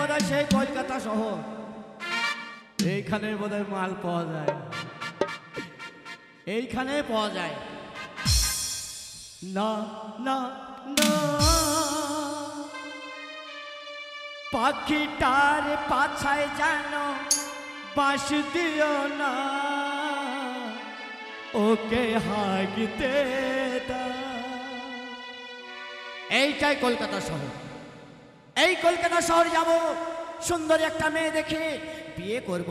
বোধহয় সেই কলকাতা শহর, এইখানে বোধহয় মাল পাওয়া যায়, এইখানে পাওয়া যায়। না না না, পাখিটার পাছায় যেন বাঁশ দিও না, ওকে হাগিতে দাও। এইটাই কলকাতা শহর, এই কলকাতা শহর যাব, সুন্দর একটা মেয়ে দেখে বিয়ে করব।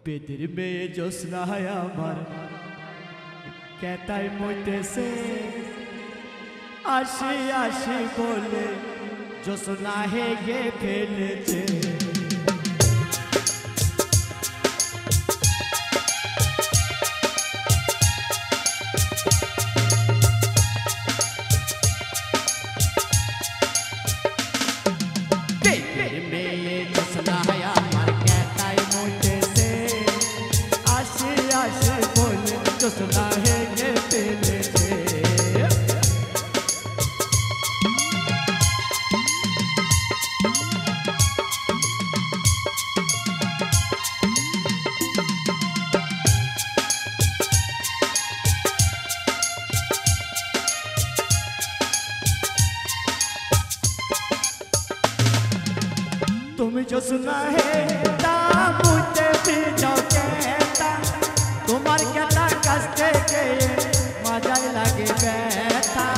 বেদের মেয়ে জ্যোৎস্নায় আমার কেতায় মইতেছে, আসি আসি বলে জ্যোৎস্না হেগে ফেলেছে। তুমি জ্যোৎস্না হে মুঝে ভিজাও কেতা, তোমার কেতা কাছ থেকে মজাই লাগে ব্যথা।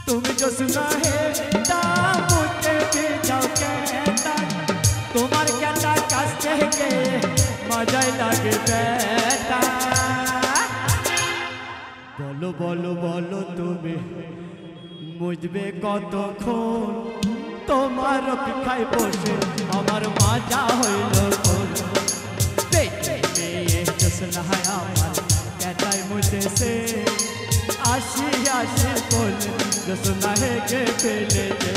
তুমি জ্যোৎস্না হে মুঝে ভিজাও কেতা, তোমার কেতা কাছ থেকে মজাই লাগে ব্যথা। বলো বলো বলো তুমি মুজবে কতক্ষণ, তোমার অপেক্ষায় বসে আমার মাজা হইল কোন। মেয়ে জ্যোৎস্নায় আমার কেতায় মুজেছে, আসি আসি বলে জ্যোৎস্না হেগে ফেলেছে।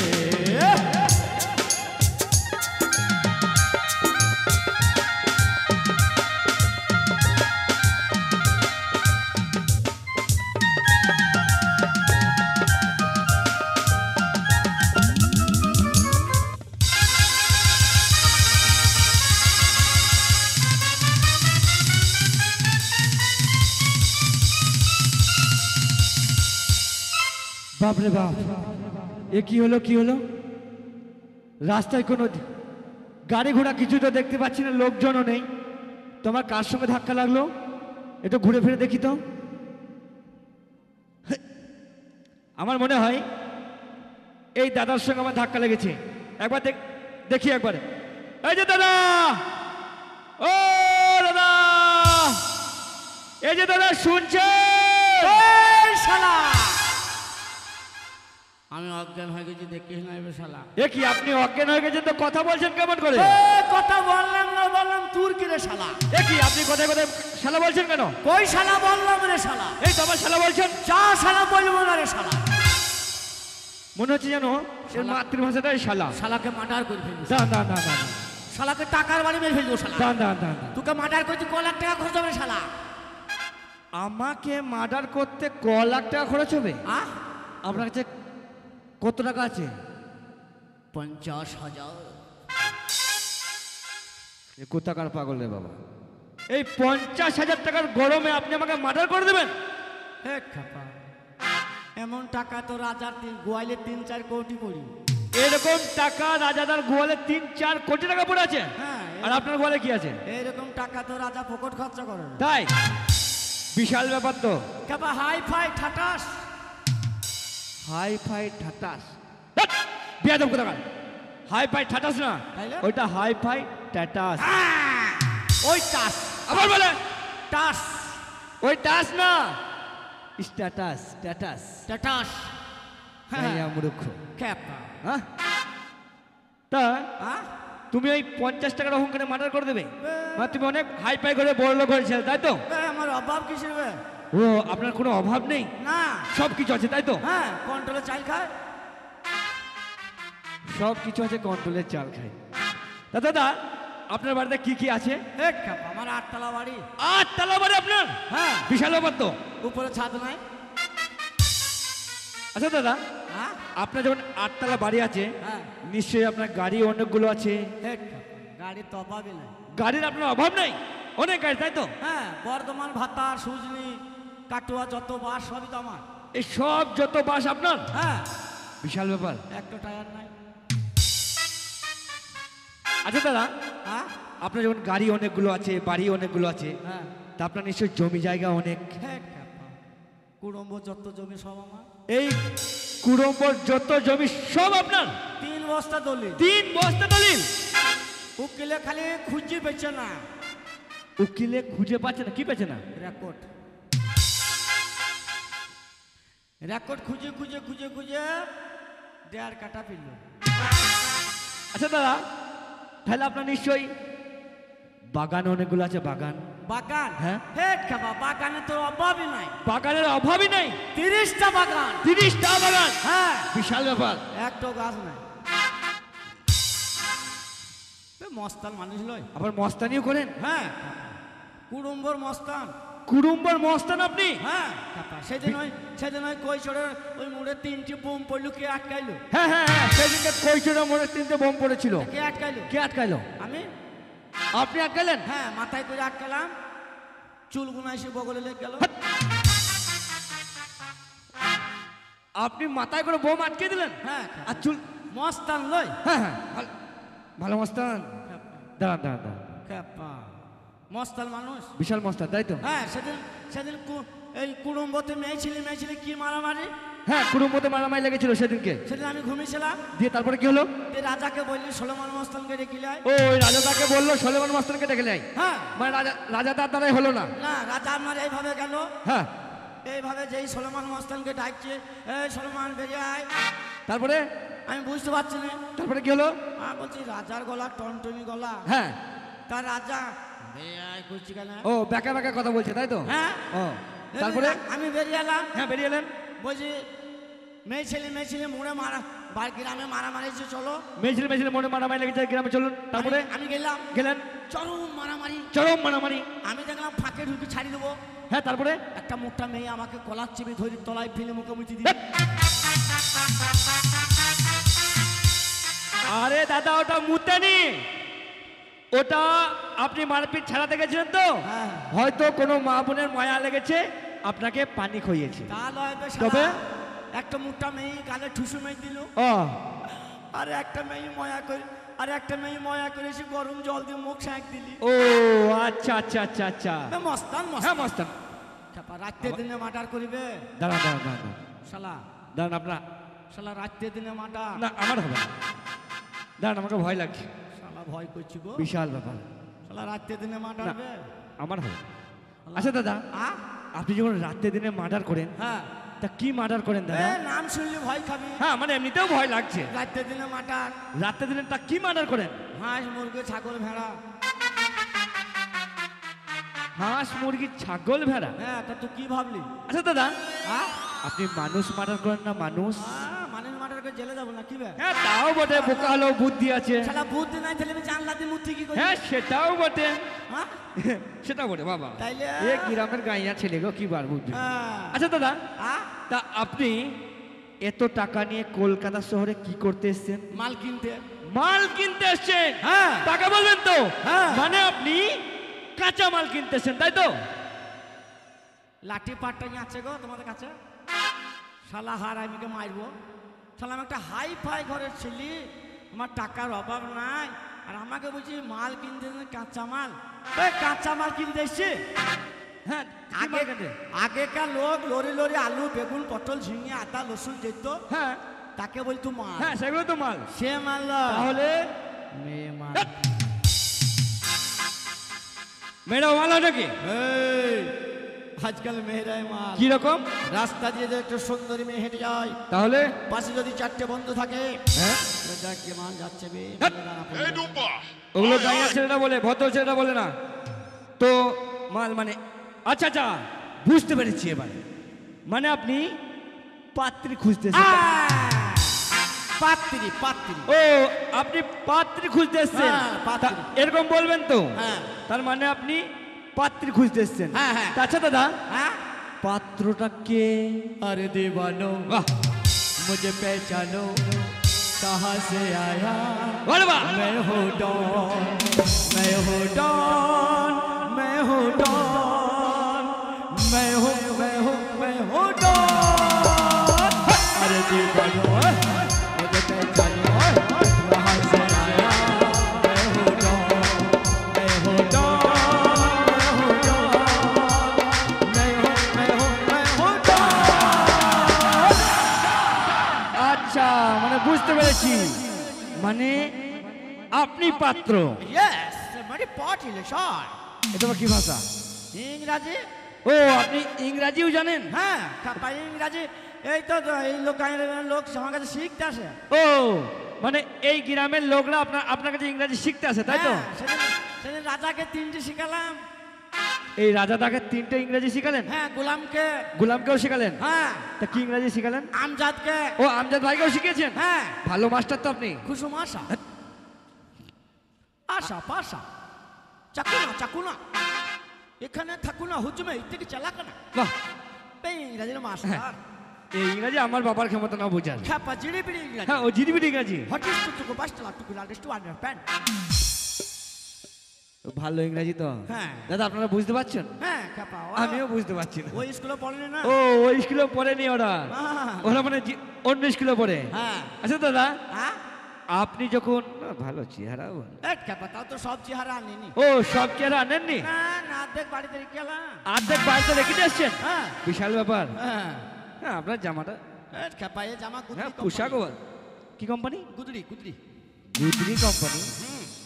বাপরে বাপ, এ কি হলো কি হলো? রাস্তায় কোনো গাড়ি ঘোড়া কিছু তো দেখতে পাচ্ছি না, লোকজনও নেই। তোমার কার সঙ্গে ধাক্কা লাগলো? একটু ঘুরে ফিরে দেখি তো। আমার মনে হয় এই দাদার সঙ্গে আমার ধাক্কা লেগেছে। একবার দেখি একবারে। এই যে দাদা, ও দাদা, এই যে দাদা শুনছে? শালা আমি অজ্ঞান হয়ে গেছি, দেখিস না এবার শালা। এ কি আপনি অজ্ঞান হয়ে গেছেন তো কথা বলছেন কেমন করে? কথা বললাম না, বললাম তুর কি রে শালা। এ কি আপনি কোথায় কোথায় শালা বলছেন কেন? কই শালা বললাম রে শালা। এই তো আমার শালা বলছেন। যা শালা বলবো না রে শালা। মনে হচ্ছে জানো এর মাতৃভাষাটাই শালা। শালাকে মার্ডার করে ফেলবো। না না না না, শালাকে টাকার বাড়ি মেরে ফেলবো শালা। না না না, তোকে মার্ডার করতে ক লাখ টাকা খরচ হবে শালা। আমাকে মার্ডার করতে ক লাখ টাকা খরচ হবে? আপনার কাছে কত টাকা আছে? 50,000। কোথাকার পাগল রে বাবা, এই 50,000 টাকার গরমে আপনি আমাকে মার্ডার করে দেবেন? হে খাপা, এমন টাকা তো রাজার গোয়ালে 3-4 কোটি পড়ি। এরকম টাকা রাজাদার গোয়ালে 3-4 কোটি টাকা পড়ে আছে। হ্যাঁ, আর আপনার গোয়ালে কি আছে? এরকম টাকা তো রাজা পকেট খরচা করে না। তাই বিশাল ব্যাপার তো। খাপা হাই ফাই ঠাটাস। হাই ফাই ঠাটাস? বিয়াদব কোথাকার। হাই ফাই ঠাটাস না, ওইটা হাই ফাই টাটাস। ওই টাস আবার বলে টাস, ওই টাস না, স্ট্যাটাস। স্ট্যাটাস টাটাস। হ্যাঁ মূর্খ। খাপা হ্যাঁ, তা তুমি ওই 50 টাকার অহংকারে মার্ডার করে দেবে? মানে তুমি অনেক হাই ফাই করে বড় লোক হয়েছিল তাই তো? আমার অভাব কিসের? ও আপনার কোনো অভাব নেই? না, সব কিছু আছে তাই তো? হ্যাঁ, কন্ট্রোলে চাল খায়। সব কিছু আছে, কন্ট্রোলের চাল খায়। তা দাদা আপনার বাড়িতে কি কি আছে? আমার 8 তলা বাড়ি। 8 তলা বাড়ি আপনার? হ্যাঁ, বিশাল ব্যাপার তো। উপরে ছাদ নাই। আচ্ছা দাদা, হ্যাঁ আপনার যখন 8 তলা বাড়ি আছে, হ্যাঁ নিশ্চয়ই আপনার গাড়ি অনেকগুলো আছে। হেট, গাড়ির তো অভাবই নাই। গাড়ির আপনার অভাব নাই, অনেক গাড়ি, তাই তো? হ্যাঁ, বর্ধমান, ভাতার, সুজনি, কাটুয়া, যত বাস সবই তো আমার। এই সব যত বাস আপনার? হ্যাঁ, বিশাল ব্যাপার। একটা টায়ার নাই। আচ্ছা দাদা, হ্যাঁ আপনার যখন গাড়ি অনেকগুলো আছে, বাড়ি অনেকগুলো আছে, হ্যাঁ তা আপনার নিশ্চয়ই জমি জায়গা অনেক। হেট, কুড়ম্ব যত জমি সব আমার। এই কুড়ম্বর যত জমি সব আপনার? 3 বস্তা দলিল। 3 বস্তা দলিল? উকিলে খালি খুঁজি পেছে না, উকিলে খুঁজে পাচ্ছে না? কি পাচ্ছে না? রেকর্ড। রেকর্ড খুঁজে খুঁজে খুঁজে খুঁজে 1.5 কাটা পেল। আচ্ছা দাদা, তাহলে আপনার নিশ্চয়ই বাগান অনেকগুলো আছে। বাগান? বাগান? হ্যাঁ। হেট খাবা, বাগানে তো অভাবই নাই। বাগানের অভাবই নাই? 30টা বাগান। 30টা বাগান? হ্যাঁ, বিশাল ব্যাপার। একটা গাছ নাই। মস্তান মানুষ লয়। আবার মস্তানিও করেন? হ্যাঁ, কুড়ুম্বর মস্তান। কুড়ুম্বর মস্তান আপনি? হ্যাঁ, সেদিন ওই কৈশোরে ওই মুড়ে 3টি বোম পড়লো, কে আটকাইলো? হ্যাঁ হ্যাঁ হ্যাঁ, সেদিনকে কৈশোরের মোড়ে 3টে বোম পড়েছিল। কে আটকাইলো? কে আটকাইলো? আমি। আপনি আটকালেন? হ্যাঁ, মাথায় করে আটকালাম, চুলগুনা এসে বগলে লেগে গেল। আপনি মাথায় করে বোম আটকে দিলেন? হ্যাঁ, আর চুল? মস্তান লয়। হ্যাঁ হ্যাঁ, ভালো মস্তান। দাঁড়ান দাঁড়ান দাঁড়ান, খেপা, মস্তান মানুষ। বিশাল মস্তান, তাই তো? হ্যাঁ, সেদিন এই কুড়ুম্বতে মেয়ে ছেলে কি মারামারি। হ্যাঁ, কুড়ুম্বতে মারামারি লেগেছিল সেদিনকে। সেদিন আমি ঘুমিয়েছিলাম। দিয়ে তারপরে কি হলো? রাজাকে বললি সোলোমান মস্তানকে ডেকে লাই। ও, ওই রাজা তাকে বললো সোলেমান মস্তানকে ডেকে নেয়। হ্যাঁ, মানে রাজা তার দ্বারাই হলো না? না, রাজা আমার এইভাবে গেল। হ্যাঁ, এইভাবে যেই সোলোমান মস্তানকে ডাকছে, এই সোলোমান বেরিয়ে আয়। তারপরে? আমি বুঝতে পারছি না। তারপরে কি হলো? বলছি রাজার গলা টনটনি গলা। হ্যাঁ, তার রাজা বেরিয়ে আয় করছি কেন? ও ব্যাকা ব্যাকা কথা বলছে, তাই তো? হ্যাঁ। ও, তারপরে? আমি বেরিয়ে এলাম। হ্যাঁ, বেরিয়ে এলেন। বলছি মেয়ে ছেলে মুড়ে মারা, গ্রামে মারামারি হচ্ছে, চলো। মেয়েছিল মনে মারামারি লেগেছে, গ্রামে চলুন। তারপরে? আমি গেলাম। গেলেন? চরম মারামারি। চরম মারামারি? আমি দেখলাম ফাঁকে ঢুকে ছাড়ি দেবো। হ্যাঁ, তারপরে? একটা মোটা মেয়ে আমাকে কলার চেপে ধরে তলায় ফেলে মুখোমুখি দিল। আরে দাদা, ওটা মুতেনি, ওটা আপনি মারপিট ছাড়াতে গেছিলেন তো। হ্যাঁ। হয়তো কোনো মা বোনের মায়া লেগেছে, আপনাকে পানি খাইয়েছে। তা লয় বে শালা। তবে? একটা মোটা মেয়ে গালে ঠুসু মেয়ে দিল। ও, আর একটা মেয়ে ময়া করে এসে গরম জল দিয়ে মুখ শাঁক দিলি। ও আচ্ছা আচ্ছা আচ্ছা আচ্ছা। মস্তান হ্যাঁ, মস্তান। রাত্রে দিনে মার্ডার করিবে। দাঁড়ান দাঁড়ান দাঁড়ান শালা দাঁড়ান, আপনার? শালা রাত্রে দিনে মার্ডার। না, আমার হবে না। দাঁড়ান, আমাকে ভয় লাগছে। শালা ভয় করছি গো। বিশাল ব্যাপার। শালা রাত্রে দিনে মার্ডার না, হবে। আমার হবে। আচ্ছা দাদা, আ? আপনি যখন রাত্রে দিনে মার্ডার করেন, হ্যাঁ, তা কি মার্ডার করেন দাদা? নাম শুনলে ভয় খাবি। হ্যাঁ, মানে এমনিতেও ভয় লাগছে। রাত্রে দিনে মার্ডার। রাত্রে দিনে তা কি মার্ডার করেন? হাঁস মুরগি ছাগল ভেড়া। হাঁস মুরগি ছাগল ভেড়া? হ্যাঁ, তা তুই কি ভাবলি? আচ্ছা দাদা, হ্যাঁ, আপনি মানুষ মার্ডার করেন না? মানুষ? মানুষ মার্ডার করে জেলে যাবো না কি বে? হ্যাঁ, তাও বটে, বোকা হলেও বুদ্ধি আছে। শালা বুদ্ধি নাই তাহলে আমি জানলা দিয়ে মুক্তি কি করি? হ্যাঁ, সেটাও বটে। হ্যাঁ, সেটাও বটে বাবা। তাইলে? এ গ্রামের গাইয়া ছেলে গো, কি বার বুদ্ধি। হ্যাঁ। আচ্ছা দাদা, হ্যাঁ? তা আপনি এত টাকা নিয়ে কলকাতা শহরে কি করতে এসেছেন? মাল কিনতে। মাল কিনতে এসেছেন? হ্যাঁ। টাকা বলবেন তো? হ্যাঁ। মানে আপনি কাঁচা মাল কিনতেছেন, তাই তো? লাঠি পাটটা আছে গো তোমাদের কাছে? শালা হার আমিকে মারবো। শালা আমি একটা হাই ফাই ঘরের ছিলি, আমার টাকার অভাব নাই, আর আমাকে বলছি মাল কিনতে, কাঁচা মাল। কাঁচা মাল কিনতে এসছি। হ্যাঁ, আগেকার লোক লরি লরি আলু বেগুন পটল ঝিঙে আদা রসুন যেত, হ্যাঁ তাকে বলতো মাল। হ্যাঁ, সেগুলো তো মাল। সে মাল তাহলে মেয়ে মাল। মেয়েরাও মাল হয় নাকি? আজকাল মেয়েরাই মাল। কি রকম? রাস্তা দিয়ে যে একটা সুন্দরী মেয়ে হেঁটে যায়, তাহলে পাশে যদি 4টে বন্ধু থাকে, হ্যাঁ, দেখ কে মাল যাচ্ছে বে। ওগুলো গাইয়া ছেলেটা বলে, ভদ্র ছেলেটা বলে না তো মাল মানে। আচ্ছা আচ্ছা, বুঝতে পেরেছি এবার। মানে আপনি পাত্রী খুঁজতেছেন? পাত্রী পাত্রী। ও, আপনি পাত্রী খুঁজতে এসছেন? হ্যাঁ, পাত্রী। তা এরকম বলবেন তো? হ্যাঁ। তার মানে আপনি পাত্রী খুঁজতে এসছেন? হ্যাঁ, হ্যাঁ। তা আচ্ছা দাদা, হ্যাঁ, পাত্রটা কে? আরে দেবানো। বাহ, मुझे पहचानो कहाँ से आया बोल बा मैं हूँ डॉन मैं हूँ डॉन मैं हूँ डॉन मैं हूँ डॉन अरे दीवानो मुझे पहचानो कहाँ से आया मैं हूँ डॉन मैं हूँ डॉन मैं हूँ डॉन আচ্ছা মানে বুঝতে পেরেছি মানে আপনি পাত্র यस মানে পটিলেশন এটা আবার কি ভাষা ইংরাজি ও আপনি ইংরাজিও জানেন হ্যাঁ খাপা ইংরাজি এই তো এই লোক আমার কাছে শিখতে আসে ও মানে এই গ্রামের লোকরা আপনার কাছে ইংরাজি শিখতে আসে তাই তো হ্যাঁ, সেদিন রাজাকে 3টি শিখালাম এই রাজা তাকে 3টে ইংরেজি শিখালেন হ্যাঁ গোলামকেও শিখালেন হ্যাঁ তা কি ইংরেজি শিখালেন আমজাদকে ও আমজাদ ভাইকেও শিখিয়েছেন হ্যাঁ ভালো মাস্টার তো আপনি কুসুম আশা পাশা চাকুনা এখানে থাকুনা হুজুমে থেকে চালাকানা বাহ এই ইংরাজির মাস্টার এই ইংরাজি আমার বাবার ক্ষমতা না বোঝার খাপা জিরিবিরি ইংরাজি হ্যাঁ ও জিডিবিডি ইংরাজি হোয়াট ইজ টু বাস্টলা টু লাস্ট টু আন্ডারস্ট্যান্ড ভালো ইংরাজি তো হ্যাঁ দাদা আপনারা বুঝতে পারছেন হ্যাঁ খাপা আমিও বুঝতে পারছি না ওই স্কুলে পড়েনি না ও ওই স্কুলে পড়েনি ওরা হ্যাঁ। ওরা মানে অন্য স্কুলে পড়ে হ্যাঁ আচ্ছা দাদা হ্যাঁ আপনি যখন ভালো চেহারা এক খাপা তাও তো সব চেহারা আনিনি ও সব চেহারা আনেননি না দেখ বাড়িতে রেখে এলাম অর্ধেক বাড়িতে রেখে দিয়ে এসছেন হ্যাঁ বিশাল ব্যাপার হ্যাঁ হ্যাঁ আপনার জামাটা এক খাপা এই জামা হ্যাঁ গুদরি পোশাক কি কোম্পানি গুদরি গুদরি কোম্পানি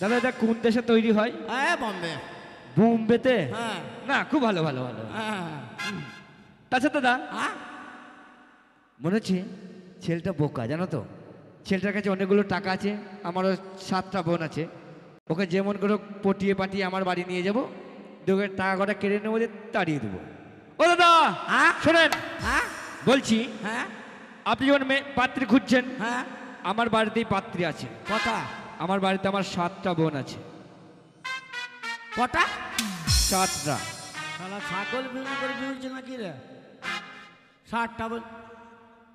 দাদা এটা কোন দেশে তৈরি হয় হ্যাঁ বম্বে বোম্বেতে হ্যাঁ না খুব ভালো হ্যাঁ তাছাড়া দাদা হ্যাঁ মনে হচ্ছে ছেলেটা বোকা জানো তো ছেলেটার কাছে অনেকগুলো টাকা আছে আমারও 7টা বোন আছে ওকে যেমন করে পটিয়ে পাটিয়ে আমার বাড়ি নিয়ে যাবো দুটো টাকা কটা কেড়ে নেবো যে তাড়িয়ে দেবো ও দাদা হ্যাঁ শোনেন হ্যাঁ বলছি হ্যাঁ আপনি যখন পাত্রী খুঁজছেন হ্যাঁ আমার বাড়িতেই পাত্রী আছে কটা আমার বাড়িতে আমার 7টা বোন আছে কটা 7টা শালা ছাগল বিক্রি করে বিউছে নাকি রে 60টা বল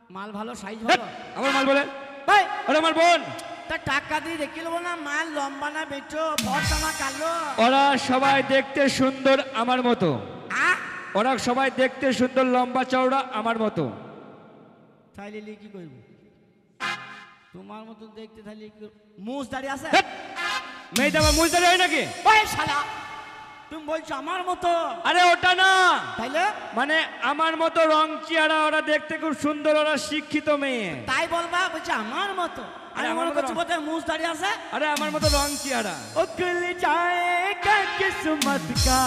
মাল ভালো সাইজ ভালো আমার মাল বলে ভাই ওরা আমার বোন তা টাকা দিয়ে দেখে নেবো না মাল লম্বা না বেটো ভরসা না কালো ওরা সবাই দেখতে সুন্দর আমার মতো আ ওরা সবাই দেখতে সুন্দর লম্বা চওড়া আমার মতো তাইলে লি কি করব তোমার মতো দেখতে তাইলে মুছ দাঁড়িয়ে আছে মেয়েটা আমার মুজদারি হয় নাকি ওই শালা তুমি বলছো আমার মতো আরে ওটা না তাইলে মানে আমার মতো রং চেহারা ওরা দেখতে খুব সুন্দর ওরা শিক্ষিত মেয়ে তাই বলবা বলছে আমার মতো আরে আরে আমার আমার মতো কাছে বোধহয় মুছ দাঁড়িয়ে আছে আরে আমার মতো রং চেহারা उखल जाएगा किस्मत का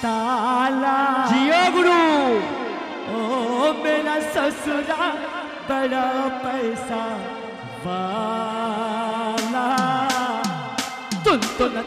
ताला জিও गुरु ओ मेरा ससुरा बड़ा पैसा वाला तुन तो ना